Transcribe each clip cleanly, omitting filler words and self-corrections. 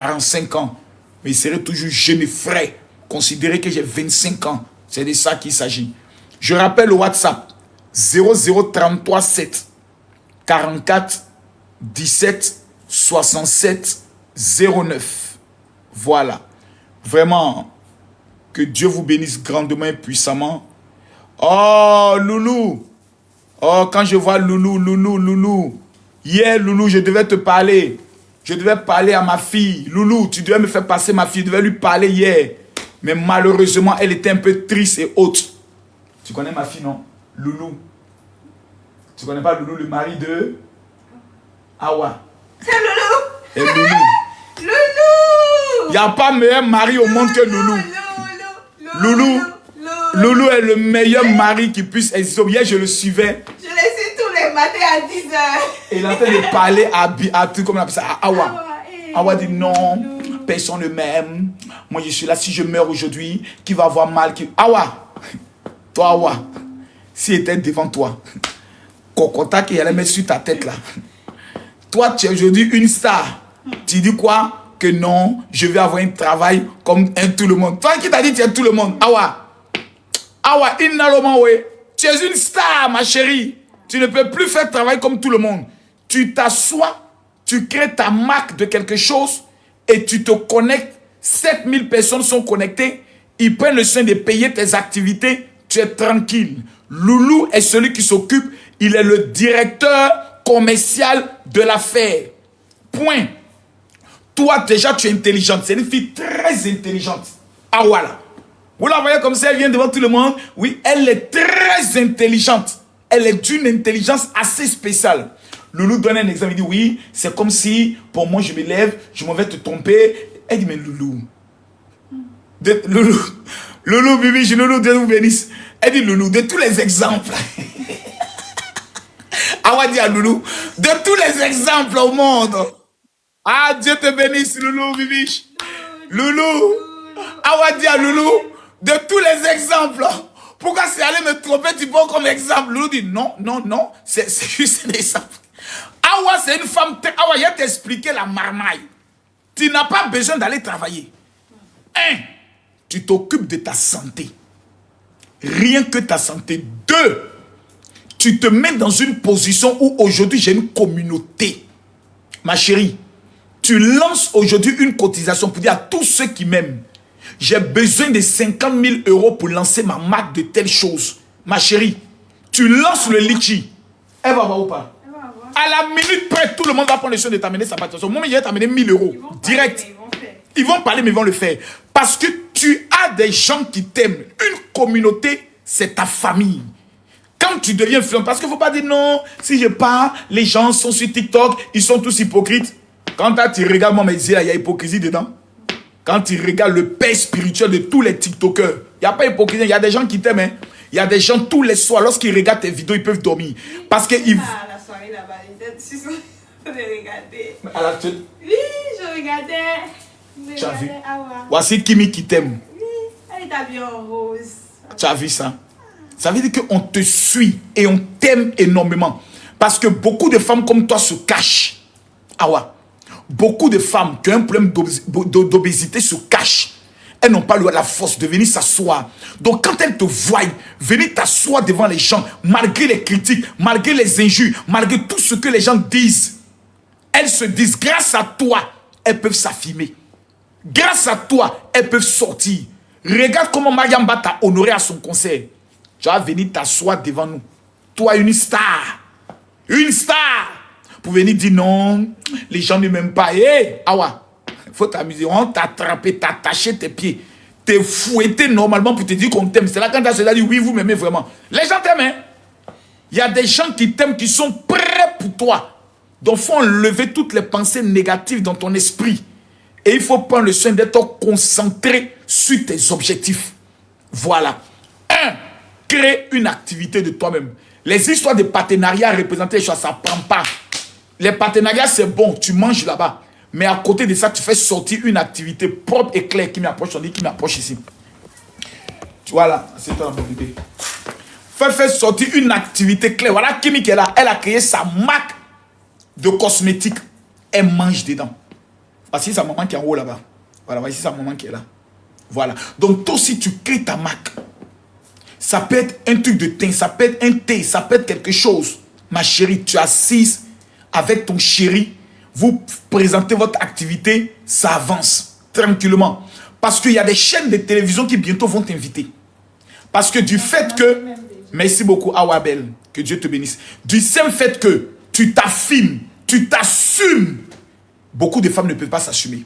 45 ans, mais il serait toujours jeune et frais. Considérez que j'ai 25 ans. C'est de ça qu'il s'agit. Je rappelle le WhatsApp 0033 7 44 17 67 09. Voilà. Vraiment, que Dieu vous bénisse grandement et puissamment. Oh, Loulou. Oh, quand je vois Loulou. Hier, Loulou, je devais te parler. Je devais parler à ma fille. Loulou, tu devais me faire passer ma fille. Je devais lui parler hier. Mais malheureusement, elle était un peu triste et haute. Tu connais ma fille, non? Loulou. Tu connais pas Loulou, le mari de Awa? C'est Loulou. Et Loulou. Loulou. Il n'y a pas meilleur mari au monde que Loulou. Loulou est le meilleur mari qui puisse exister. Hier, je le suivais. Je le suis tous les matins à 10h. Et il est en train de parler à tout comme on appelle ça, à Awa. Awa dit non, personne ne m'aime. Moi, je suis là. Si je meurs aujourd'hui, qui va avoir mal? Awa, toi, Awa, s'il était devant toi, Kokota qui allait mettre sur ta tête là. Toi, tu es aujourd'hui une star. Tu dis quoi? Que non, je vais avoir un travail comme tout le monde. Toi qui t'as dit tu es tout le monde. Awa, tu es une star, ma chérie. Tu ne peux plus faire travail comme tout le monde. Tu t'assois, tu crées ta marque de quelque chose et tu te connectes. 7000 personnes sont connectées. Ils prennent le soin de payer tes activités. Tu es tranquille. Loulou est celui qui s'occupe. Il est le directeur commercial de l'affaire. Point. Toi, déjà, tu es intelligente. C'est une fille très intelligente. Ah, voilà. Vous la voyez comme ça, elle vient devant tout le monde. Oui, elle est très intelligente. Elle est d'une intelligence assez spéciale. Loulou donne un exemple. Il dit, oui, c'est comme si, pour moi, je me lève, je m'en vais te tromper. Elle dit, mais Loulou. Loulou, Bibi, Loulou, Dieu vous bénisse. Elle dit, Loulou, de tous les exemples. Awa dit à Loulou, de tous les exemples au monde. Ah, Dieu te bénisse, Loulou, Bibi. Loulou. Awa dit à Loulou, de tous les exemples. Pourquoi c'est aller me tromper, tu prends comme exemple? Loulou dit, non, c'est juste un exemple. Awa, c'est une femme, Awa, il a t'expliqué la marmaille. Tu n'as pas besoin d'aller travailler. Tu t'occupes de ta santé. Rien que ta santé. 2, tu te mets dans une position où aujourd'hui j'ai une communauté. Ma chérie, tu lances aujourd'hui une cotisation pour dire à tous ceux qui m'aiment, j'ai besoin de 50 000 € pour lancer ma marque de telle chose. Ma chérie, tu lances le litchi. Elle va voir ou pas? À la minute près, tout le monde va prendre le soin de t'amener sa participation. Moi, il va t'amener 1000 €. Direct. Ils vont parler, mais ils vont le faire. Parce que tu as des gens qui t'aiment. Une communauté, c'est ta famille. Quand tu deviens influent, parce qu'il ne faut pas dire non, si je pars, les gens sont sur TikTok, ils sont tous hypocrites. Quand tu regardes moi, mes yeux, il y a hypocrisie dedans. Quand tu regardes le père spirituel de tous les TikTokers, il n'y a pas hypocrisie, il y a des gens qui t'aiment. Hein. Il y a des gens tous les soirs, lorsqu'ils regardent tes vidéos, ils peuvent dormir. Parce qu'ils... Ah, la soirée là-bas, je suis regarder. Oui, je regardais. Tu as vu? Voici Kimi qui t'aime. Oui, elle est habillée en rose. Tu as vu ça? Ça veut dire qu'on te suit et on t'aime énormément. Parce que beaucoup de femmes comme toi se cachent. Ah ouais. Beaucoup de femmes qui ont un problème d'obésité se cachent. Elles n'ont pas la force de venir s'asseoir. Donc quand elles te voient, venir t'asseoir devant les gens, malgré les critiques, malgré les injures, malgré tout ce que les gens disent, elles se disent, grâce à toi, elles peuvent s'affirmer. Grâce à toi, elles peuvent sortir. Regarde comment Mariamba t'a honoré à son concert. Tu vas venir t'asseoir devant nous. Toi, une star. Une star. Pour venir dire non, les gens ne m'aiment pas. Hé, Awa, il faut t'amuser. On t'a attrapé, t'attaché tes pieds. T'es fouetté normalement pour te dire qu'on t'aime. C'est là quand tu as dit oui, vous m'aimez vraiment. Les gens t'aiment. Hein? Il y a des gens qui t'aiment, qui sont prêts pour toi. Donc, il faut enlever toutes les pensées négatives dans ton esprit. Et il faut prendre le soin d'être concentré sur tes objectifs. Voilà. 1. Crée une activité de toi-même. Les histoires de partenariat représentées, ça ne prend pas. Les partenariats, c'est bon, tu manges là-bas. Mais à côté de ça, tu fais sortir une activité propre et claire qui m'approche. On dit qui m'approche ici. Tu vois là, c'est toi mon bébé. Fais sortir une activité claire. Voilà Kimi qui est là. Elle a créé sa marque de cosmétiques. Elle mange dedans. Voici sa maman qui est en haut là-bas. Voilà, voici sa maman qui est là. Voilà. Donc toi aussi, tu crées ta marque. Ça peut être un truc de thé, ça peut être un thé, ça peut être quelque chose. Ma chérie, tu es assise avec ton chéri, vous présentez votre activité, ça avance tranquillement. Parce qu'il y a des chaînes de télévision qui bientôt vont t'inviter. Parce que du fait que... Merci beaucoup, Awabel. Que Dieu te bénisse. Du simple fait que tu t'affirmes, tu t'assumes, beaucoup de femmes ne peuvent pas s'assumer.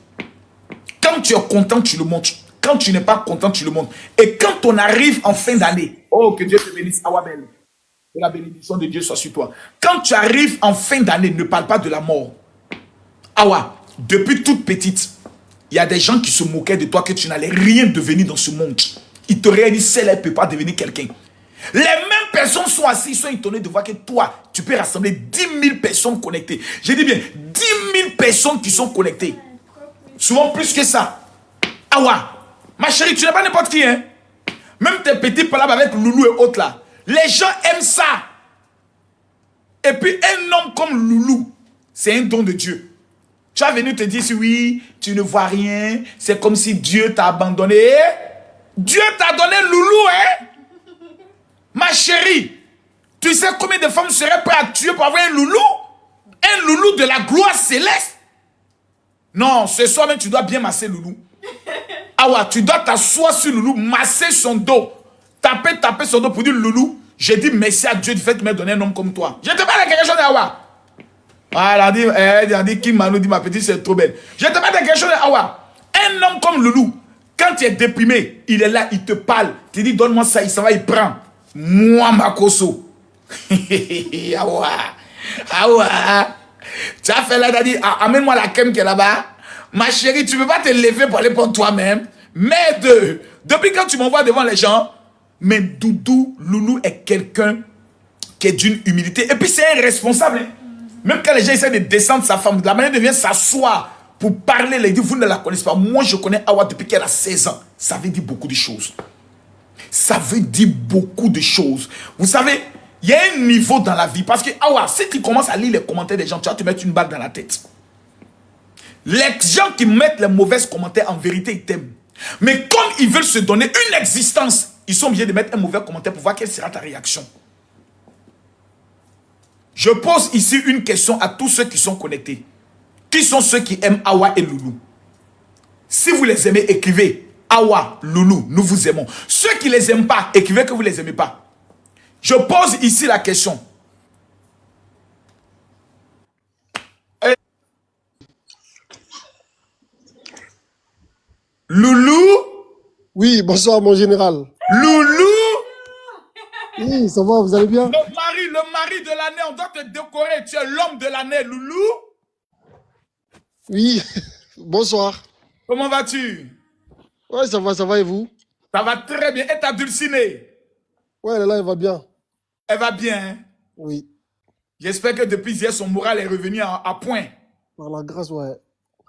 Quand tu es content, tu le montres. Quand tu n'es pas content, tu le montres. Et quand on arrive en fin d'année, oh, que Dieu te bénisse, Awabel. Que la bénédiction de Dieu soit sur toi. Quand tu arrives en fin d'année, ne parle pas de la mort. Awa, depuis toute petite, il y a des gens qui se moquaient de toi que tu n'allais rien devenir dans ce monde. Ils te réalisent, celle-là ne peut pas devenir quelqu'un. Les mêmes personnes sont assises, sont étonnées de voir que toi, tu peux rassembler 10 000 personnes connectées. J'ai dit bien, 10 000 personnes qui sont connectées. Souvent plus que ça. Awa, ma chérie, tu n'es pas n'importe qui, hein. Même tes petits palabres avec Loulou et autres là. Les gens aiment ça. Et puis un homme comme Loulou, c'est un don de Dieu. Tu vas venir te dire, si oui, tu ne vois rien, c'est comme si Dieu t'a abandonné. Dieu t'a donné Loulou, hein. Ma chérie, tu sais combien de femmes seraient prêtes à tuer pour avoir un loulou? Un loulou de la gloire céleste? Non, ce soir même, tu dois bien masser loulou. Ah ouais, tu dois t'asseoir sur loulou, masser son dos. Taper son dos pour dire loulou, j'ai dit merci à Dieu du fait qu'il m'a donné un homme comme toi. Je te parle de quelque chose d'Awa. Ah, elle a dit, Kim Mano dit ma petite, c'est trop belle. Je te parle de quelque chose d'Awa. Un homme comme loulou, quand tu es déprimé, il est là, il te parle. Tu dis, donne-moi ça, il s'en va, il prend. Moi, Makoso. Awa. Awa. Tu as fait là, tu as dit, amène-moi la crème qui est là-bas. Ma chérie, tu ne peux pas te lever pour aller prendre toi-même. Mais depuis quand tu m'envoies devant les gens, mais Doudou, Loulou est quelqu'un qui est d'une humilité. Et puis c'est un responsable. Hein. Même quand les gens essaient de descendre sa femme, la manière de venir s'asseoir pour parler, les dit, vous ne la connaissez pas. Moi, je connais Awa depuis qu'elle a 16 ans. Ça veut dire beaucoup de choses. Ça veut dire beaucoup de choses. Vous savez, il y a un niveau dans la vie. Parce que, Awa, si tu commences à lire les commentaires des gens, tu vas te mettre une balle dans la tête. Les gens qui mettent les mauvais commentaires, en vérité, ils t'aiment. Mais comme ils veulent se donner une existence, ils sont obligés de mettre un mauvais commentaire pour voir quelle sera ta réaction. Je pose ici une question à tous ceux qui sont connectés. Qui sont ceux qui aiment Awa et Loulou? Si vous les aimez, écrivez Awa, Loulou, nous vous aimons. Ceux qui ne les aiment pas, écrivez que vous ne les aimez pas. Je pose ici la question. Loulou? Oui, bonsoir mon général. Loulou? Oui, ça va, vous allez bien? Le mari de l'année, on doit te décorer. Tu es l'homme de l'année, Loulou? Oui, bonsoir. Comment vas-tu? Ouais, ça va et vous? Ça va très bien. Et ta dulcinée? Ouais, elle est là, elle va bien. Elle va bien, hein? Oui. J'espère que depuis hier, son moral est revenu à point. Par la grâce, ouais.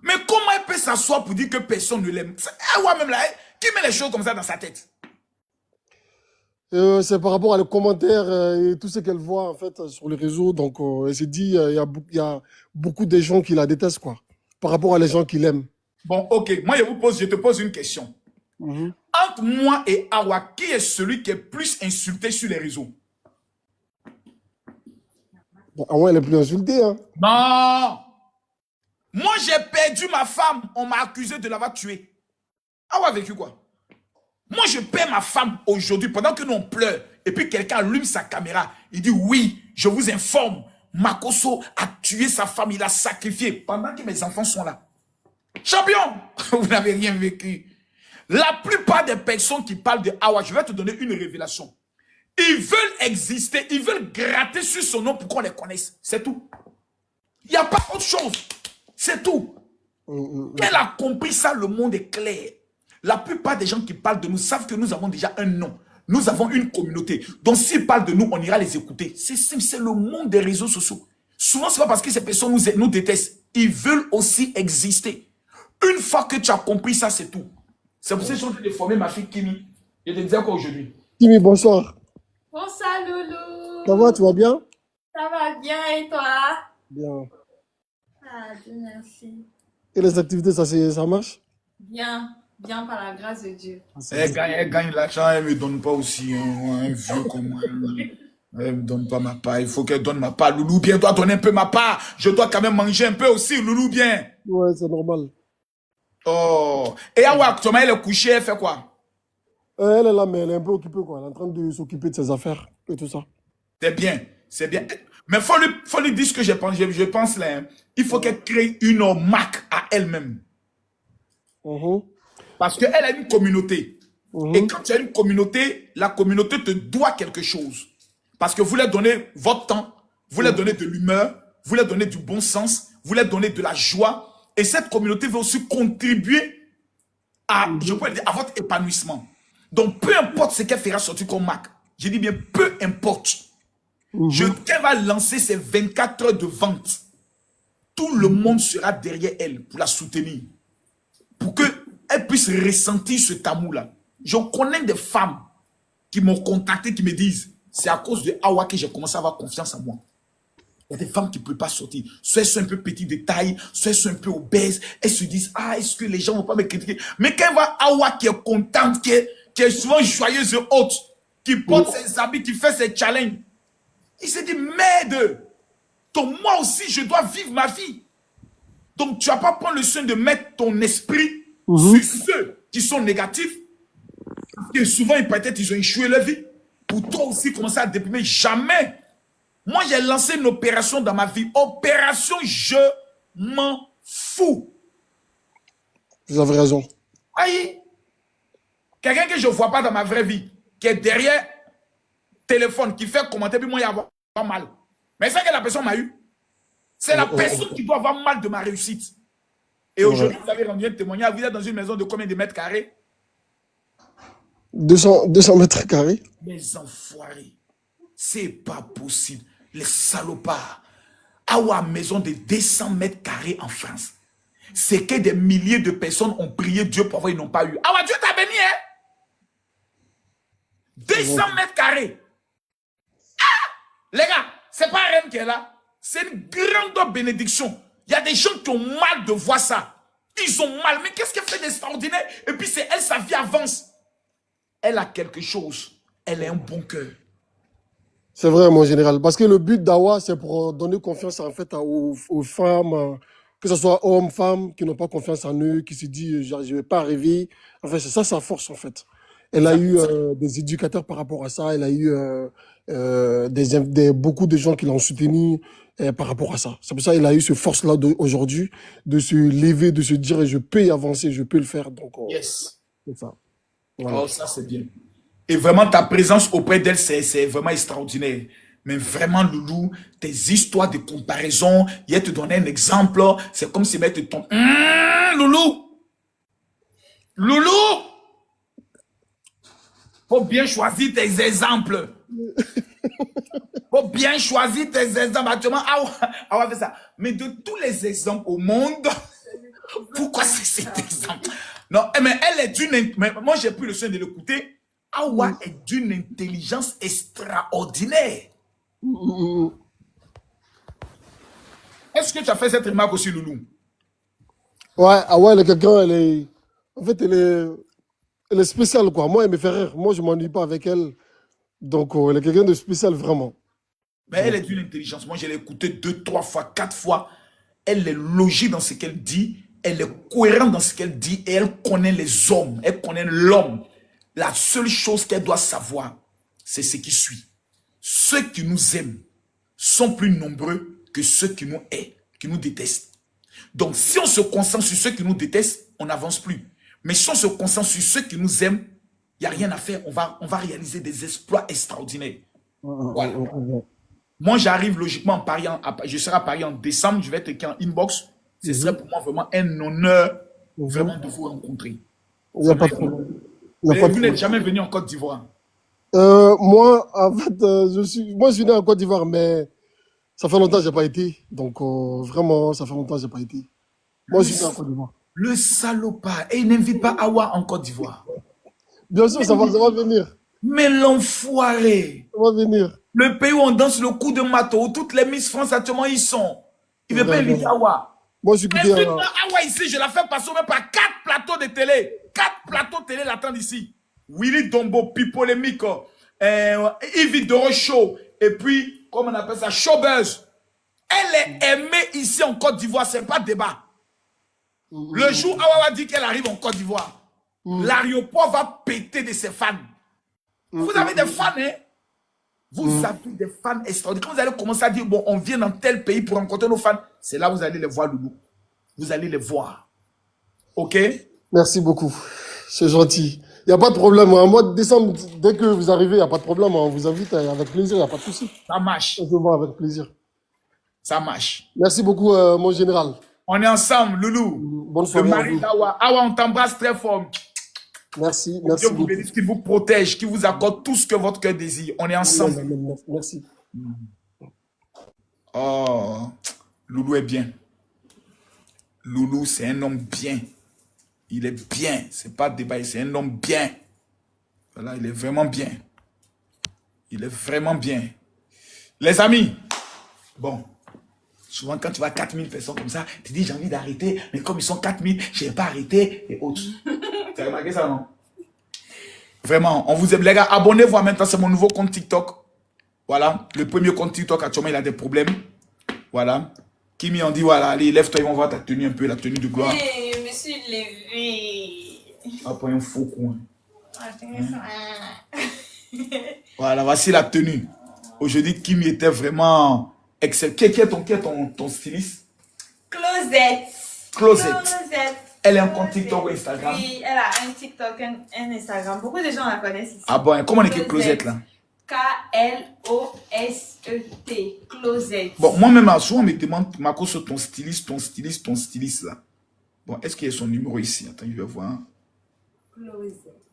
Mais comment elle peut s'asseoir pour dire que personne ne l'aime? Elle même là, qui met les choses comme ça dans sa tête? C'est par rapport à les commentaires et tout ce qu'elle voit en fait sur les réseaux. Donc, elle s'est dit, il y a beaucoup de gens qui la détestent, quoi. Par rapport à les gens qui l'aiment. Bon, ok. Moi, je te pose une question. Entre moi et Awa, qui est celui qui est plus insulté sur les réseaux? Bon, Awa, elle est plus insultée, hein. Non! Moi, j'ai perdu ma femme. On m'a accusé de l'avoir tuée. Awa a vécu quoi? Moi, je perds ma femme aujourd'hui pendant que nous on pleure. Et puis quelqu'un allume sa caméra. Il dit oui, je vous informe. Makoso a tué sa femme, il a sacrifié pendant que mes enfants sont là. Champion, vous n'avez rien vécu. La plupart des personnes qui parlent de Awa, je vais te donner une révélation. Ils veulent exister, ils veulent gratter sur son nom pour qu'on les connaisse. C'est tout. Il n'y a pas autre chose. C'est tout. Elle a compris ça, le monde est clair. La plupart des gens qui parlent de nous savent que nous avons déjà un nom. Nous avons une communauté. Donc s'ils parlent de nous, on ira les écouter. C'est le monde des réseaux sociaux. Souvent, ce n'est pas parce que ces personnes nous détestent. Ils veulent aussi exister. Une fois que tu as compris ça, c'est tout. C'est pour ça que je suis en train de former ma fille Kimi. Je te disais quoi aujourd'hui? Kimi, bonsoir. Bonsoir Loulou. Ça va, tu vas bien? Ça va bien et toi? Bien. Ah, Dieu merci. Et les activités, ça marche? Bien, bien par la grâce de Dieu. Ah, c'est Elle bien. gagne, elle gagne l'argent, elle ne me donne pas aussi un vieux comme moi. Elle ne me donne pas ma part. Il faut qu'elle donne ma part. Loulou, bien, doit donner un peu ma part. Je dois quand même manger un peu aussi, Loulou, bien. Ouais, c'est normal. Oh. Et Awa, actuellement, elle est couchée, elle fait quoi? Elle est là, mais elle est un peu occupée, quoi. Elle est en train de s'occuper de ses affaires et tout ça. C'est bien, c'est bien. Mais faut lui dire ce que je pense là. Hein. Il faut qu'elle crée une marque à elle-même. Mhm, Parce qu'elle a une communauté. Et mhm, quand tu as une communauté, la communauté te doit quelque chose. Parce que vous leur donnez votre temps, vous leur donnez de l'humeur, vous leur donnez du bon sens, vous leur donnez de la joie. Et cette communauté va aussi contribuer à, je mhm, pourrais dire, à votre épanouissement. Donc, peu importe ce qu'elle fera sortir comme marque, je dis bien, peu importe. mhm, Qu'elle va lancer ses 24 heures de vente, tout le monde sera derrière elle pour la soutenir. Pour qu'elle puisse ressentir ce amour-là. Je connais des femmes qui m'ont contacté, qui me disent, c'est à cause de Awa que j'ai commencé à avoir confiance en moi. Il y a des femmes qui ne peuvent pas sortir. Soit elles sont un peu petites de taille, soit elles sont un peu obèses. Elles se disent, ah, est-ce que les gens ne vont pas me critiquer? Mais quand elle voit Awa qui est contente, qui est souvent joyeuse et haute, qui porte ses habits, qui fait ses challenges, il se dit, merde, donc moi aussi, je dois vivre ma vie. Donc, tu ne vas pas prendre le soin de mettre ton esprit mhm. sur ceux qui sont négatifs. Parce que souvent, peut-être, ils ont échoué leur vie. Pour toi aussi, commencer à déprimer. Jamais. Moi, j'ai lancé une opération dans ma vie. Opération, je m'en fous. Vous avez raison. Aïe. Quelqu'un que je ne vois pas dans ma vraie vie, qui est derrière téléphone, qui fait commenter, puis moi, il y a avoir mal. Mais c'est que la personne m'a eu. C'est la personne qui doit avoir mal de ma réussite. Et aujourd'hui, vous avez rendu un témoignage. Vous êtes dans une maison de combien de mètres carrés? 200 mètres carrés. Mes enfoirés. C'est pas possible. Les salopards. Awa, maison de 200 mètres carrés en France. C'est que des milliers de personnes ont prié Dieu pour avoir, ils n'ont pas eu. Awa, Dieu t'a béni, hein? 200 mètres carrés. Ah! Les gars, c'est pas Rennes qui est là. C'est une grande bénédiction. Il y a des gens qui ont mal de voir ça. Ils ont mal. Mais qu'est-ce qu'elle fait d'extraordinaire? Et puis c'est elle, sa vie avance. Elle a quelque chose. Elle a un bon cœur. C'est vrai, mon général. Parce que le but d'Awa, c'est pour donner confiance en fait aux femmes, que ce soit hommes, femmes, qui n'ont pas confiance en eux, qui se disent, je ne vais pas arriver. Enfin, c'est ça sa force, en fait. Elle a eu des éducateurs par rapport à ça. Elle a eu beaucoup de gens qui l'ont soutenu par rapport à ça. C'est pour ça qu'elle a eu cette force-là aujourd'hui de se lever, de se dire, je peux y avancer, je peux le faire. Donc, Yes. c'est ça. Voilà. Oh, ça c'est bien. Et vraiment, ta présence auprès d'elle, c'est vraiment extraordinaire. Mais vraiment, Loulou, tes histoires de comparaison, il te donner un exemple, c'est comme si mettre ton... Loulou! Loulou! Faut bien choisir tes exemples. Faut bien choisir tes exemples. Actuellement, Awa fait ça. Mais de tous les exemples au monde, pourquoi c'est cet exemple? Non, mais elle est d'une... Moi, j'ai pris le soin de l'écouter. Awa est d'une intelligence extraordinaire. Est-ce que tu as fait cette remarque aussi, Loulou? Ouais, Awa, elle est quelqu'un, en fait, elle est spéciale, quoi. Moi, elle me fait rire. Moi, je ne m'ennuie pas avec elle. Donc, elle est quelqu'un de spécial, vraiment. Mais elle est d'une intelligence. Moi, je l'ai écoutée 2, 3 fois, 4 fois. Elle est logique dans ce qu'elle dit. Elle est cohérente dans ce qu'elle dit. Et elle connaît les hommes. Elle connaît l'homme. La seule chose qu'elle doit savoir, c'est ce qui suit. Ceux qui nous aiment sont plus nombreux que ceux qui nous haïssent, qui nous détestent. Donc, si on se concentre sur ceux qui nous détestent, on n'avance plus. Mais si on se concentre sur ceux qui nous aiment, il n'y a rien à faire. On va réaliser des exploits extraordinaires. Voilà. Moi, j'arrive logiquement en Paris. Je serai à Paris en décembre. Je vais être en inbox. Ce serait pour moi vraiment un honneur vraiment de vous rencontrer. Il n'y a pas de problème. Mais vous n'êtes jamais venu en Côte d'Ivoire? Moi, en fait, je suis né en Côte d'Ivoire, mais ça fait longtemps que je n'ai pas été. Donc, vraiment, ça fait longtemps que je n'ai pas été. Moi, je suis né en Côte d'Ivoire. Le salopard. Et il n'invite pas Awa en Côte d'Ivoire. Bien sûr, ça va venir. Mais l'enfoiré. Ça va venir. Le pays où on danse le coup de marteau, où toutes les Miss France actuellement ils sont. Il ne veut pas inviter Awa. Moi, j'ai écouté... Invite-moi à Awa ici, je la fais passer même par 4 plateaux de télé. 4 plateaux de télé l'attendent ici. Willy Dombo, Pipolémique, Yves Doro Show, et puis, comment on appelle ça, Showbuzz. Elle est aimée ici en Côte d'Ivoire, c'est pas débat. Le jour où Awa dit qu'elle arrive en Côte d'Ivoire, l'aéroport va péter de ses fans. Vous avez des fans, hein? Vous avez des fans extraordinaires. Quand vous allez commencer à dire, bon, on vient dans tel pays pour rencontrer nos fans, c'est là que vous allez les voir, Loulou. Vous allez les voir. OK? Merci beaucoup. C'est gentil. Il n'y a pas de problème. En mois de décembre, dès que vous arrivez, il n'y a pas de problème. On vous invite avec plaisir, il n'y a pas de souci. Ça marche. On se voit avec plaisir. Ça marche. Merci beaucoup, mon général. On est ensemble, Loulou. Bonne Le soirée à mari vous. d'Awa. Awa, on t'embrasse très fort. Merci, Dieu merci vous beaucoup. bénisse, qu'il vous protège, qu'il vous accorde tout ce que votre cœur désire. On est ensemble. Merci. Oh, Loulou est bien. Loulou, c'est un homme bien. Il est bien. C'est pas débat, c'est un homme bien. Voilà, il est vraiment bien. Il est vraiment bien. Les amis, bon, souvent quand tu vois 4000 personnes comme ça, tu dis j'ai envie d'arrêter, mais comme ils sont 4000, je n'ai pas arrêté et autres. Tu as remarqué ça, non? Vraiment, on vous aime. Les gars, abonnez-vous en même temps, c'est mon nouveau compte TikTok. Voilà, le premier compte TikTok actuellement, il a des problèmes. Voilà. Kimi, on dit, voilà, allez, lève-toi, ils vont voir ta tenue un peu, la tenue de gloire. Hey, je me suis levée. Après un faux coin. Ah, Voilà, voici la tenue. Aujourd'hui, Kimi était vraiment excellent. Qui est ton styliste? Closette. Closette. Elle a un compte TikTok ou Instagram? Oui, elle a un TikTok, un Instagram. Beaucoup de gens la connaissent ici. Ah bon, comment on écrit Closette là? K-L-O-S-E-T. Closette. Bon, moi-même, souvent, on me demande, Marco, sur ton styliste là. Bon, est-ce qu'il y a son numéro ici? Attends, je vais voir. Closette.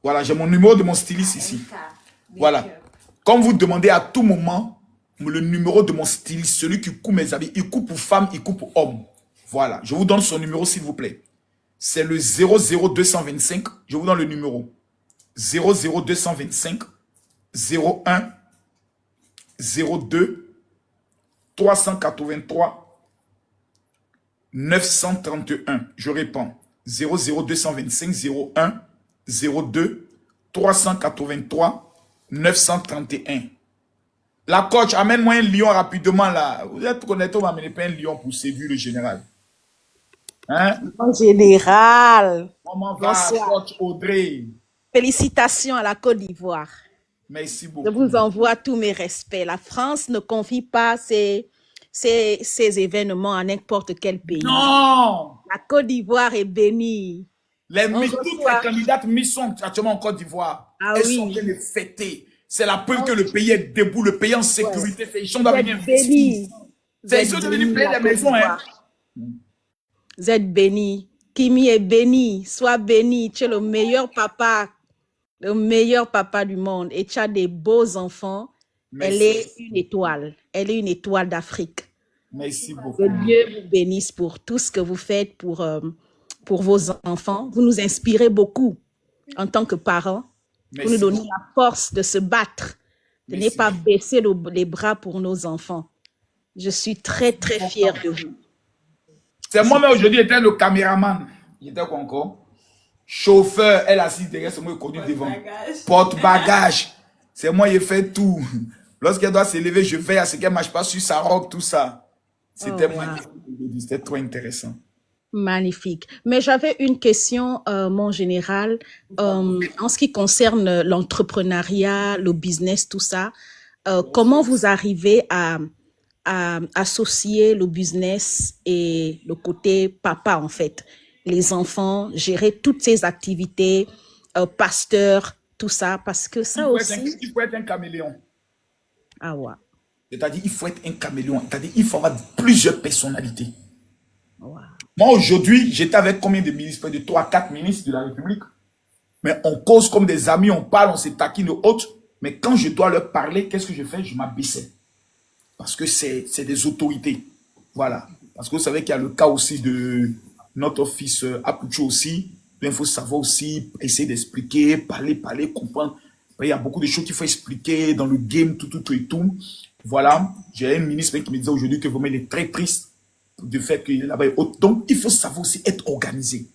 Voilà, j'ai mon numéro de mon styliste ici. Voilà. Comme vous demandez à tout moment le numéro de mon styliste, celui qui coupe mes habits, il coupe pour femmes, il coupe pour hommes. Voilà, je vous donne son numéro s'il vous plaît. C'est le 00225, je vous donne le numéro. 00225 01 02 383 931. Je réponds. 00225 01 02 383 931. La coach, amène-moi un lion rapidement là. Vous êtes connecté, on va amener pas un lion pour séduire le général. Hein? En général, Comment va, bonsoir. coach Audrey? Félicitations à la Côte d'Ivoire. Merci Je beaucoup. vous envoie tous mes respects. La France ne confie pas ces événements à n'importe quel pays. Non! La Côte d'Ivoire est bénie. Toutes reçoit. les candidates Miss sont actuellement en Côte d'Ivoire. Ah Elles oui. sont en train de fêter. C'est la preuve que le pays est debout, le pays en sécurité. Ils sont Vous devenus êtes bénis. Ils sont devenus plein de maisons. Hein. Vous êtes bénis. Kimi est béni. Sois béni. Tu es le meilleur papa du monde. Et tu as des beaux enfants. Merci. Elle est une étoile. Elle est une étoile d'Afrique. Merci beaucoup. Que Dieu vous bénisse pour tout ce que vous faites pour vos enfants. Vous nous inspirez beaucoup en tant que parents. Vous nous donnez la force de se battre, de ne pas baisser les bras pour nos enfants. Je suis très, très fière de vous. C'est moi-même aujourd'hui, j'étais le caméraman. J'étais quoi encore? Chauffeur, elle assise derrière, c'est moi qui conduis devant. Porte-bagage. C'est moi qui fait tout. Lorsqu'elle doit se lever, je veille à ce qu'elle ne marche pas sur sa robe, tout ça. C'était moi qui faisais. C'était trop intéressant. Magnifique. Mais j'avais une question, mon général, en ce qui concerne l'entrepreneuriat, le business, tout ça. Comment vous arrivez à associer le business et le côté papa, en fait? Les enfants, gérer toutes ces activités, pasteur, tout ça, parce que ça aussi... Il faut être un caméléon. Ah ouais. C'est-à-dire, il faut être un caméléon. C'est-à-dire, il faut avoir plusieurs personnalités. Wow. Moi, aujourd'hui, j'étais avec combien de ministres? Près de 3-4 ministres de la République. Mais on cause comme des amis, on parle, on se taquine autres. Mais quand je dois leur parler, qu'est-ce que je fais? Je m'abaissais. Parce que c'est des autorités. Voilà. Parce que vous savez qu'il y a le cas aussi de notre fils Apoucho aussi. Il faut savoir aussi, essayer d'expliquer, parler, comprendre. Il y a beaucoup de choses qu'il faut expliquer dans le game, tout et tout. Voilà. J'ai un ministre qui me disait aujourd'hui que vraiment il est très triste. de fait qu'il est là-bas. Donc, il faut savoir aussi être organisé.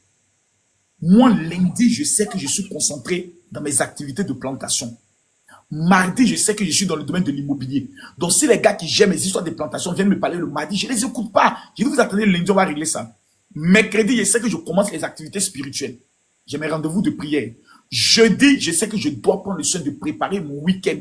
Moi, lundi, je sais que je suis concentré dans mes activités de plantation. Mardi, je sais que je suis dans le domaine de l'immobilier. Donc, si les gars qui j'aime mes histoires de plantation viennent me parler le mardi, je ne les écoute pas. Je dis, vous attendez le lundi, on va régler ça. Mercredi, je sais que je commence les activités spirituelles. J'ai mes rendez-vous de prière. Jeudi, je sais que je dois prendre le soin de préparer mon week-end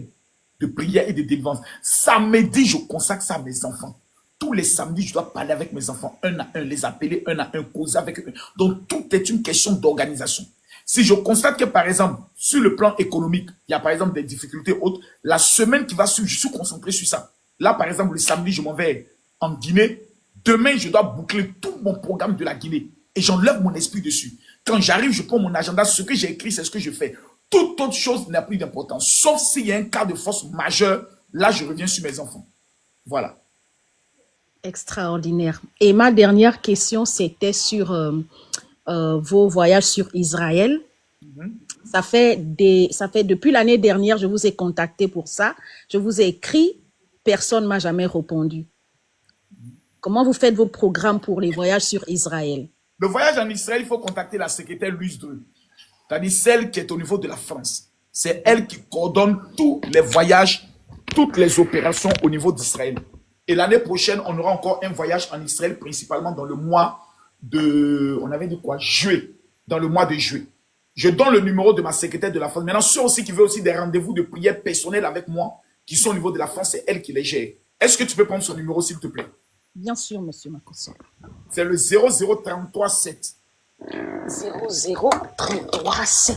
de prière et de délivrance. Samedi, je consacre ça à mes enfants. Tous les samedis, je dois parler avec mes enfants, un à un, les appeler un à un, causer avec eux. Donc, tout est une question d'organisation. Si je constate que, par exemple, sur le plan économique, il y a par exemple des difficultés autres, la semaine qui va suivre, je suis concentré sur ça. Là, par exemple, le samedi, je m'en vais en Guinée. Demain, je dois boucler tout mon programme de la Guinée. Et j'enlève mon esprit dessus. Quand j'arrive, je prends mon agenda. Ce que j'ai écrit, c'est ce que je fais. Toute autre chose n'a plus d'importance. Sauf s'il y a un cas de force majeure, là, je reviens sur mes enfants. Voilà. Extraordinaire. Et ma dernière question, c'était sur vos voyages sur Israël. Ça fait depuis l'année dernière, je vous ai contacté pour ça. Je vous ai écrit, personne ne m'a jamais répondu. Comment vous faites vos programmes pour les voyages sur Israël? Le voyage en Israël, il faut contacter la secrétaire Louise Dreux. C'est-à-dire celle qui est au niveau de la France. C'est elle qui coordonne tous les voyages, toutes les opérations au niveau d'Israël. Et l'année prochaine, on aura encore un voyage en Israël, principalement dans le mois de, on avait dit quoi, juillet, dans le mois de juillet. Je donne le numéro de ma secrétaire de la France. Maintenant, ceux aussi qui veulent aussi des rendez-vous de prière personnels avec moi, qui sont au niveau de la France, c'est elle qui les gère. Est-ce que tu peux prendre son numéro, s'il te plaît? Bien sûr, monsieur Makosso. C'est le 0033 7. 0033 7.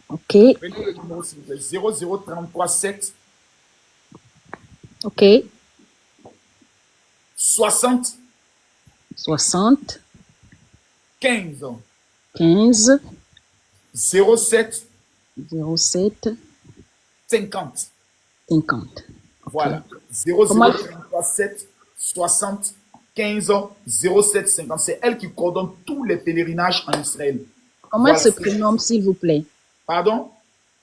Ok. Prenez le numéro, s'il vous plaît. 0033 7. Ok. 60. 60. 15. 15. 07. 07. 50. 50. Voilà. Comment- 0033 7 60 15 07 50. C'est elle qui coordonne tous les pèlerinages en Israël. Comment Voilà. elle se prénomme, s'il vous plaît? Pardon?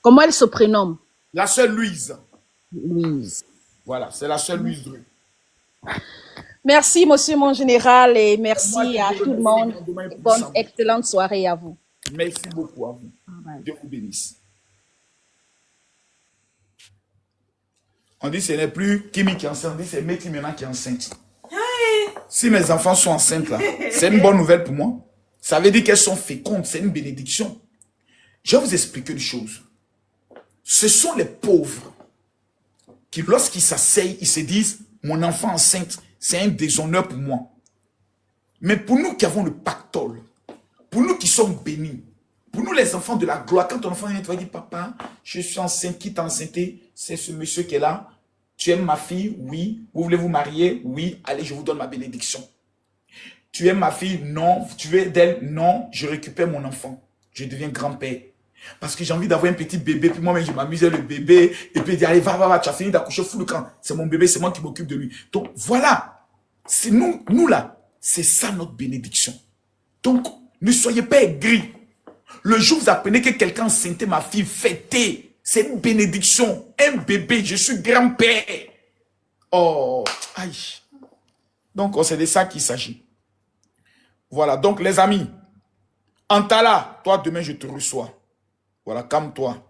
Comment elle se prénomme? La sœur Louise. Louise. Voilà, c'est la sœur Louise Dreux. Merci, monsieur mon général, et Moi, merci je à vous tout le remercie monde. grandement pour Bonne, ça. excellente soirée à vous. Merci beaucoup à vous. Dieu vous bénisse. On dit que ce n'est plus Kimi qui est enceinte, on dit que c'est Métis maintenant qui est enceinte. Si mes enfants sont enceintes là, c'est une bonne nouvelle pour moi. Ça veut dire qu'elles sont fécondes, c'est une bénédiction. Je vais vous expliquer une chose. Ce sont les pauvres qui, lorsqu'ils s'asseyent, ils se disent, mon enfant enceinte, c'est un déshonneur pour moi. Mais pour nous qui avons le pactole, pour nous qui sommes bénis, pour nous les enfants de la gloire, quand ton enfant vient, tu vas dire, papa, je suis enceinte, qui t'a enceinté? C'est ce monsieur qui est là. Tu aimes ma fille? Oui. Vous voulez vous marier? Oui. Allez, je vous donne ma bénédiction. Tu aimes ma fille? Non. Tu veux d'elle? Non. Je récupère mon enfant. Je deviens grand-père. Parce que j'ai envie d'avoir un petit bébé, puis moi-même je m'amusais le bébé, et puis il dit, allez, va, tu as fini d'accoucher, fous le camp. C'est mon bébé, c'est moi qui m'occupe de lui. Donc voilà, c'est nous là, c'est ça notre bénédiction. Donc, ne soyez pas aigris. Le jour où vous apprenez que quelqu'un enceintait ma fille, fêtez. C'est une bénédiction. Un bébé, je suis grand-père. Oh, aïe. Donc, c'est de ça qu'il s'agit. Voilà, donc les amis, Antala, toi demain je te reçois. Voilà, calme-toi.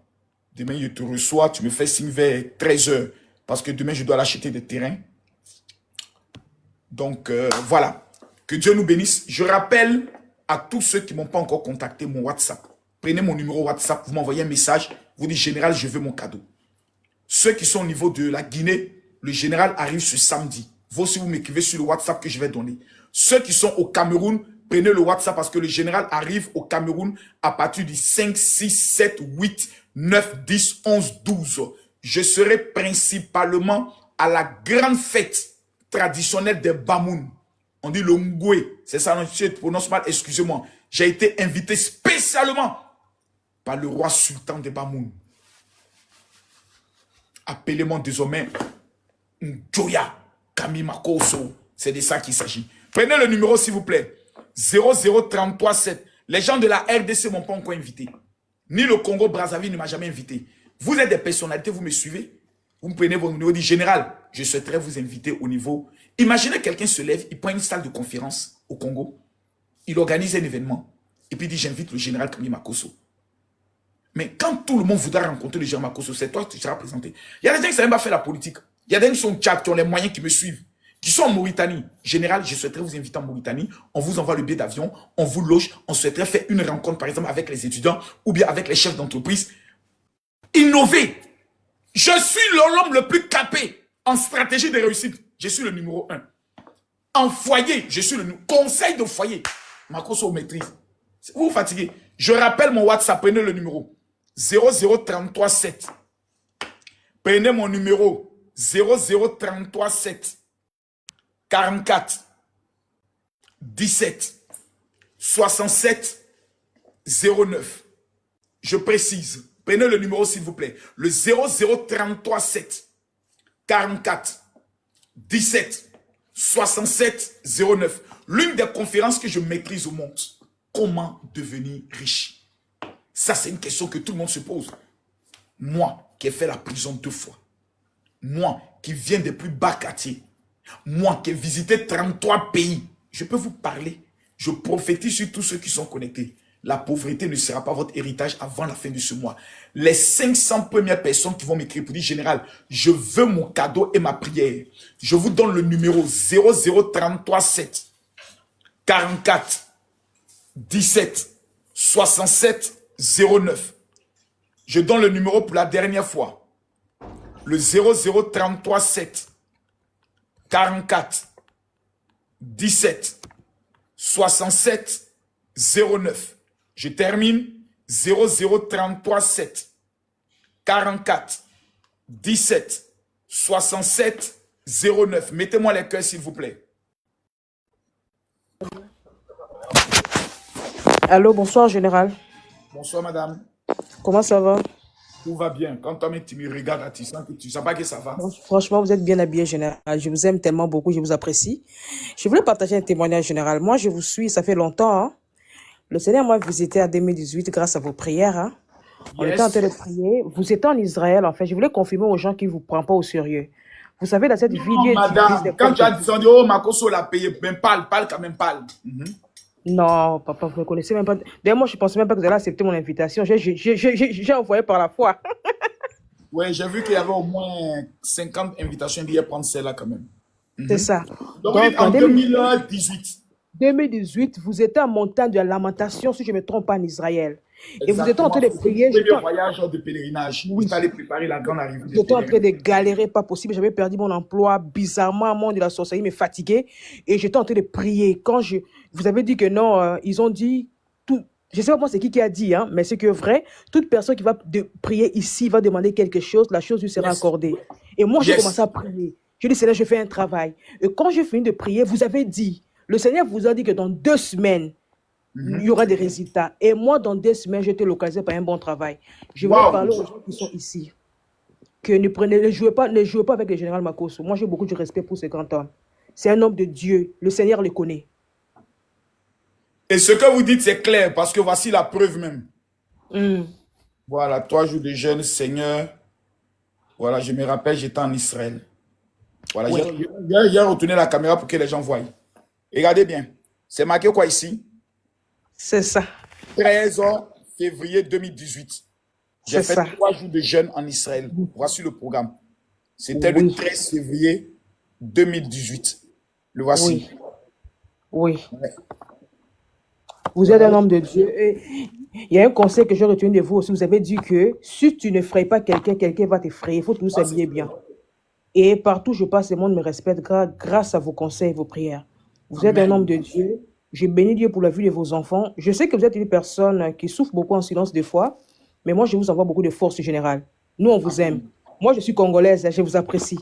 Demain je te reçois, tu me fais signe vers 13 h. Parce que demain je dois l'acheter des terrains. Donc, voilà. Que Dieu nous bénisse. Je rappelle à tous ceux qui ne m'ont pas encore contacté mon WhatsApp. Prenez mon numéro WhatsApp, vous m'envoyez un message, vous dites, général, je veux mon cadeau. Ceux qui sont au niveau de la Guinée, le général arrive ce samedi. Vous aussi, vous m'écrivez sur le WhatsApp que je vais donner. Ceux qui sont au Cameroun, prenez le WhatsApp parce que le général arrive au Cameroun à partir du 5, 6, 7, 8, 9, 10, 11, 12. Je serai principalement à la grande fête traditionnelle des Bamoun. On dit le Ngoué. C'est ça, je prononce mal, excusez-moi. J'ai été invité spécialement par le roi sultan des Bamoun. Appelez-moi désormais Njoya Kamimakoso. C'est de ça qu'il s'agit. Prenez le numéro s'il vous plaît. 0033 7. Les gens de la RDC ne m'ont pas encore invité. Ni le Congo Brazzaville ne m'a jamais invité. Vous êtes des personnalités, vous me suivez. Vous me prenez vos numéros, dit général, je souhaiterais vous inviter au niveau Imaginez quelqu'un se lève, il prend une salle de conférence au Congo, il organise un événement, et puis il dit, j'invite le général Camille Makosso. Mais quand tout le monde voudra rencontrer le général Makosso, c'est toi qui seras présenté. Il y a des gens qui ne savent même pas faire la politique. Il y a des gens qui sont au Tchad, qui ont les moyens, qui me suivent, qui sont en Mauritanie. Général, je souhaiterais vous inviter en Mauritanie. On vous envoie le billet d'avion, on vous loge, on souhaiterait faire une rencontre, par exemple, avec les étudiants ou bien avec les chefs d'entreprise. Innover. Je suis l'homme le plus capé en stratégie de réussite. Je suis le numéro 1. En foyer, je suis le conseil de foyer. Makosso maîtrise. Vous vous fatiguez. Je rappelle mon WhatsApp, prenez le numéro 00337. Prenez mon numéro 00337 44 17 67 09. Je précise. Prenez le numéro s'il vous plaît. Le 00337 44 17 67 09. L'une des conférences que je maîtrise au monde. Comment devenir riche? Ça, c'est une question que tout le monde se pose. Moi, qui ai fait la prison 2 fois. Moi, qui viens des plus bas quartiers. Moi, qui ai visité 33 pays. Je peux vous parler. Je prophétise sur tous ceux qui sont connectés. La pauvreté ne sera pas votre héritage avant la fin de ce mois. Les 500 premières personnes qui vont m'écrire pour dire, général, je veux mon cadeau et ma prière. Je vous donne le numéro 00337 44 17 67 09. Je donne le numéro pour la dernière fois. Le 00337 44 17 67 09. Je termine 00337 44 17 67 09. Mettez-moi les cœurs s'il vous plaît. Allô, bonsoir, général. Bonsoir madame. Comment ça va? Tout va bien. Quand tu me regardes, tu sens que tu ne sais pas que ça va. Bon, franchement, vous êtes bien habillé, général. Je vous aime tellement beaucoup, je vous apprécie. Je voulais partager un témoignage, général. Moi, je vous suis, ça fait longtemps. Hein. Le Seigneur m'a visité en 2018 grâce à vos prières. Hein. On était en train de prier. Vous étiez en Israël, en fait. Je voulais confirmer aux gens qui ne vous prennent pas au sérieux. Vous savez, dans cette vidéo... Madame, quand tu as dit, oh, Makosso l'a payé, même parle quand même, parle. Non, papa, vous ne me connaissez même pas. D'ailleurs, moi, je ne pensais même pas que vous allez accepter mon invitation. J'ai envoyé par la foi. Oui, j'ai vu qu'il y avait au moins 50 invitations d'hier prendre celle-là quand même. C'est ça. Donc en 2018. 2018, vous étiez en montagne de la lamentation, si je ne me trompe pas, en Israël. Et vous étiez en train de Exactement. prier. C'était le voyage de pèlerinage. Oui. Vous allez préparer la grande arrivée. J'étais en train de galérer, pas possible. J'avais perdu mon emploi, bizarrement, monde de la sorcellerie me fatiguait. Et j'étais en train de prier. Quand vous avez dit que non, ils ont dit, tout, je ne sais pas moi c'est qui a dit, hein, mais c'est que vrai, toute personne qui va prier ici va demander quelque chose, la chose lui sera accordée. Et moi, j'ai commencé à prier. Je dis, Seigneur, je fais un travail. Et quand j'ai fini de prier, vous avez dit, le Seigneur vous a dit que dans 2 semaines, il y aura des résultats. Et moi, dans 2 semaines, j'étais localisé par un bon travail. Je voulais parler aux gens qui sont ici. Que ne jouez pas avec le général Makosso. Moi, j'ai beaucoup de respect pour ce grand homme. C'est un homme de Dieu. Le Seigneur le connaît. Et ce que vous dites, c'est clair, parce que voici la preuve même. Voilà, 3 jours de jeûne, Seigneur. Voilà, je me rappelle, j'étais en Israël. Voilà, j'ai retourné la caméra pour que les gens voient. Regardez bien. C'est marqué quoi ici? C'est ça. 13 février 2018. J'ai fait 3 jours de jeûne en Israël. Voici le programme. C'était le 13 février 2018. Le voici. Oui. Ouais. Vous êtes un homme de Dieu. Et il y a un conseil que j'ai retenu de vous aussi. Vous avez dit que si tu ne frayes pas quelqu'un, quelqu'un va t'effrayer. Il faut toujours s'habiller bien. Et partout où je passe, le monde me respecte grâce à vos conseils et vos prières. Vous êtes un homme de Dieu. Je bénis Dieu pour la vie de vos enfants. Je sais que vous êtes une personne qui souffre beaucoup en silence des fois, mais moi, je vous envoie beaucoup de force générale. Nous, on vous aime. Moi, je suis congolaise, je vous apprécie.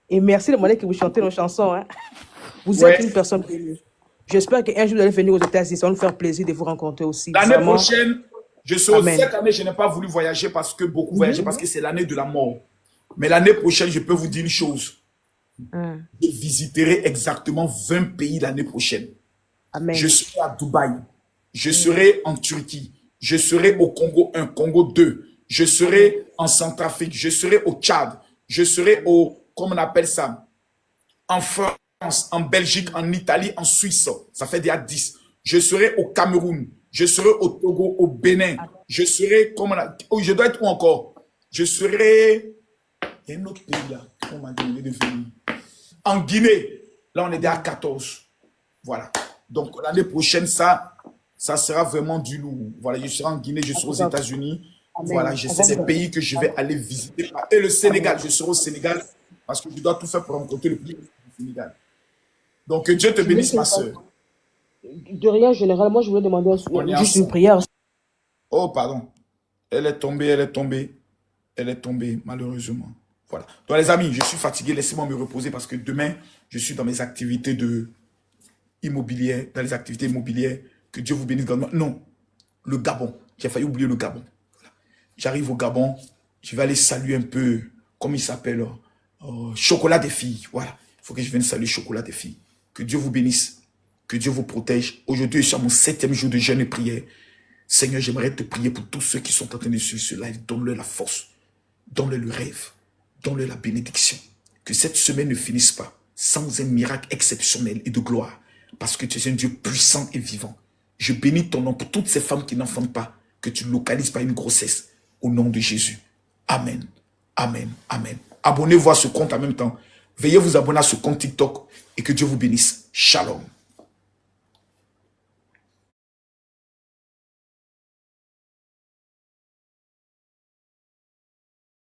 Et merci de demander que vous chantez nos chansons. Hein. Vous êtes une personne bénie. J'espère qu'un jour, vous allez venir aux États-Unis. Ça va nous faire plaisir de vous rencontrer aussi. L'année prochaine, cette année, je n'ai pas voulu voyager parce que beaucoup voyageaient, parce que c'est l'année de la mort. Mais l'année prochaine, je peux vous dire une chose. Je visiterai exactement 20 pays l'année prochaine. Amen. Je serai à Dubaï. Je serai en Turquie. Je serai au Congo 1, Congo 2. Je serai en Centrafrique. Je serai au Tchad. Je serai au, comment on appelle ça? En France. France, en Belgique, en Italie, en Suisse. Ça fait déjà 10. Je serai au Cameroun. Je serai au Togo, au Bénin. Je serai, je dois être où encore? Je serai, il y a un autre pays là, on m'a demandé de venir. En Guinée, là on est déjà à 14. Voilà. Donc l'année prochaine, ça sera vraiment du lourd. Voilà, je serai en Guinée, je serai aux États-Unis. Voilà, c'est des pays que je vais aller visiter. Et le Sénégal, je serai au Sénégal parce que je dois tout faire pour rencontrer le pays du Sénégal. Donc que Dieu te bénisse, ma soeur. De rien, général, moi je voulais demander On est juste une ensemble. prière. Oh, pardon. Elle est tombée, malheureusement. Voilà. Donc, les amis, je suis fatigué. Laissez-moi me reposer parce que demain, je suis dans mes activités immobilières, dans les activités immobilières. Que Dieu vous bénisse grandement. Non, le Gabon. J'ai failli oublier le Gabon. Voilà. J'arrive au Gabon. Je vais aller saluer un peu, comment il s'appelle, Chocolat des filles. Voilà. Il faut que je vienne saluer Chocolat des filles. Que Dieu vous bénisse. Que Dieu vous protège. Aujourd'hui, je suis à mon 7e jour de jeûne et prière. Seigneur, j'aimerais te prier pour tous ceux qui sont en train de suivre ce live. Donne-leur la force. Donne-leur le rêve. Donne-leur la bénédiction. Que cette semaine ne finisse pas sans un miracle exceptionnel et de gloire. Parce que tu es un Dieu puissant et vivant. Je bénis ton nom pour toutes ces femmes qui n'enfantent pas. Que tu ne localises pas une grossesse. Au nom de Jésus. Amen. Amen. Amen. Abonnez-vous à ce compte en même temps. Veuillez vous abonner à ce compte TikTok. Et que Dieu vous bénisse. Shalom.